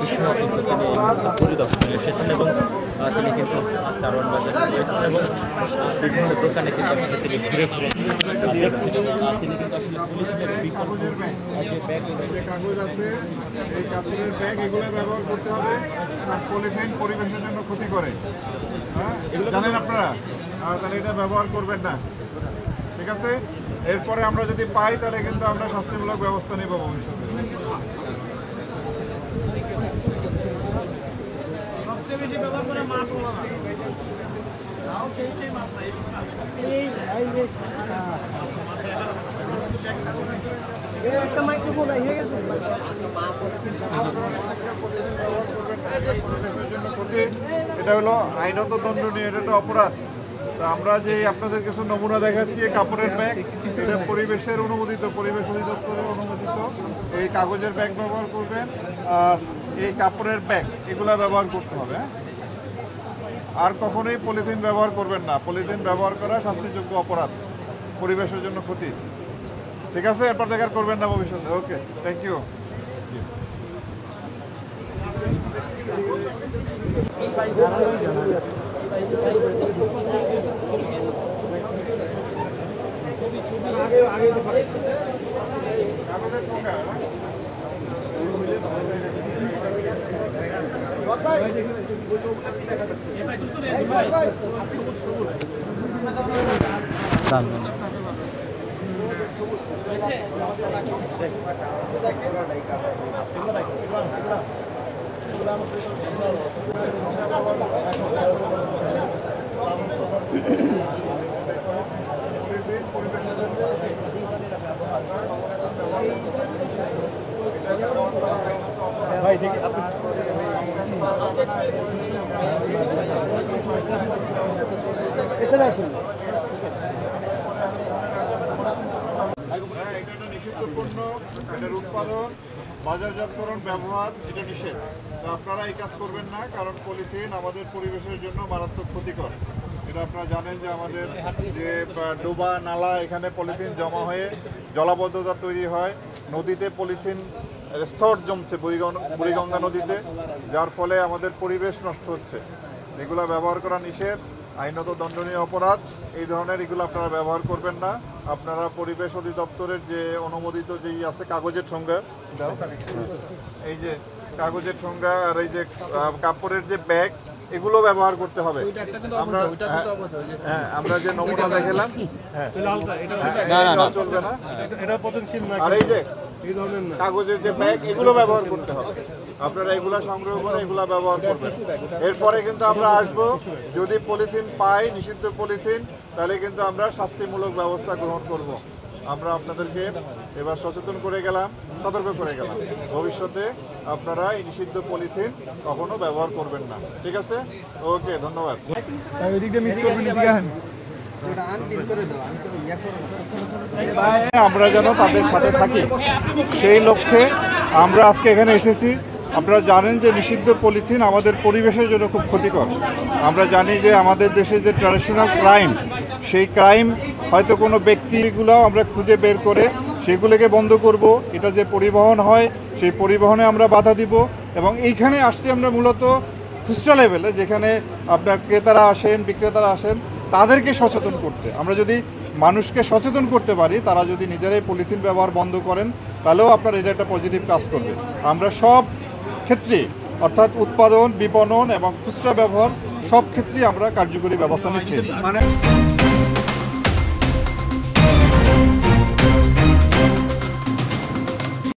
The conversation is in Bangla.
বিষয়ে কিন্তু তিনি পরিদর্শনে এসেছেন এবং তিনি কিন্তু কারণ বাজারে রয়েছেন এবং বিভিন্ন দোকানে কিন্তু তিনি ঘুরে ঘুরে দেখছেন এবং তিনি কিন্তু আসলে পলিথিনের বিকল্প যে ব্যাগ কাগজ আছে এই কাপড়ের ব্যাগ এগুলো ব্যবহার করতে হবে। পলিথিন পরিবেশের জন্য ক্ষতি করে, হ্যাঁ জানেন আপনারা, তাহলে এটা ব্যবহার করবেন না, ঠিক আছে? এরপরে আমরা যদি পাই তাহলে কিন্তু আমরা শাস্তিমূলক ব্যবস্থা নেব ভবিষ্যতে। এটা হলো আইনত দণ্ডনীয়, এটা একটা অপরাধ। তা আমরা যে আপনাদের কিছু নমুনা দেখাচ্ছি, এই কাপড়ের ব্যাগ, এটা পরিবেশের অনুমোদিত, পরিবেশ অধিদপ্তরের অনুমোদিত। এই কাগজের ব্যাগ ব্যবহার করবেন আর এই কাপড়ের ব্যাগ এগুলা ব্যবহার করতে হবে। আর কখনোই পলিথিন ব্যবহার করবেন না। পলিথিন ব্যবহার করা শাস্তিযোগ্য অপরাধ, পরিবেশের জন্য ক্ষতি, ঠিক আছে? এরপর দেখার করবেন না ভবিষ্যতে। ওকে, থ্যাংক ইউ। ভাই ঠিক আছে, এখানে আসুন। এটা নিষিদ্ধ পণ্য, এটার উৎপাদন, বাজারজাতকরণ, ব্যবহার এটা নিষেধ। তো আপনারা এই কাজ করবেন না, কারণ পলিথিন আমাদের পরিবেশের জন্য মারাত্মক ক্ষতিকর। এটা আপনারা জানেন যে আমাদের যে ডোবা নালা, এখানে পলিথিন জমা হয়ে জলাবদ্ধতা তৈরি হয়। নদীতে পলিথিন স্তর জমছে বুড়িগঙ্গা নদীতে, যার ফলে আমাদের পরিবেশ নষ্ট হচ্ছে। এগুলো ব্যবহার করা নিষেধ, আইনত দণ্ডনীয় অপরাধ। এই ধরনের এগুলো আপনারা ব্যবহার করবেন না। আপনারা পরিবেশ অধিদপ্তরের যে অনুমোদিত যেই আছে কাগজের ঠোঙ্গা, এই যে কাগজের ঠোঙ্গা আর এই যে কাপড়ের যে ব্যাগ, এগুলো ব্যবহার করতে হবে। আমরা যে নমুনা দেখালাম, চলবে না। আর এই যে কাগজের যে ব্যাগ, এগুলো ব্যবহার করতে হবে। আপনারা এগুলা সংগ্রহ করে এগুলা ব্যবহার করবেন। এরপরে কিন্তু আমরা আসবো, যদি পলিথিন পাই, নিষিদ্ধ পলিথিন, তাহলে কিন্তু আমরা শাস্তিমূলক ব্যবস্থা গ্রহণ করব। আমরা আপনাদেরকে এবার সচেতন করে গেলাম, সতর্ক করে গেলাম, ভবিষ্যতে আপনারা এই নিষিদ্ধ পলিথিন কখনো ব্যবহার করবেন না, ঠিক আছে? ওকে, ধন্যবাদ। আমরা যেন তাদের সাথে থাকি, সেই লক্ষ্যে আমরা আজকে এখানে এসেছি। আপনারা জানেন যে নিষিদ্ধ পলিথিন আমাদের পরিবেশের জন্য খুব ক্ষতিকর। আমরা জানি যে আমাদের দেশে যে ট্র্যাডিশনাল ক্রাইম, সেই ক্রাইম হয়তো কোনো ব্যক্তিগুলো আমরা খুঁজে বের করে সেগুলোকে বন্ধ করব। এটা যে পরিবহন হয়, সেই পরিবহনে আমরা বাধা দিব। এবং এইখানে আসছি আমরা মূলত খুচরা লেভেলে, যেখানে আপনার ক্রেতারা আসেন, বিক্রেতারা আসেন, তাদেরকে সচেতন করতে। আমরা যদি মানুষকে সচেতন করতে পারি, তারা যদি নিজেরাই পলিথিন ব্যবহার বন্ধ করেন, তাহলেও আপনার এটা একটা পজিটিভ কাজ করবে। আমরা সব ক্ষেত্রে, অর্থাৎ উৎপাদন, বিপণন এবং খুচরা ব্যবহার, সব ক্ষেত্রেই আমরা কার্যকরী ব্যবস্থা নিচ্ছি।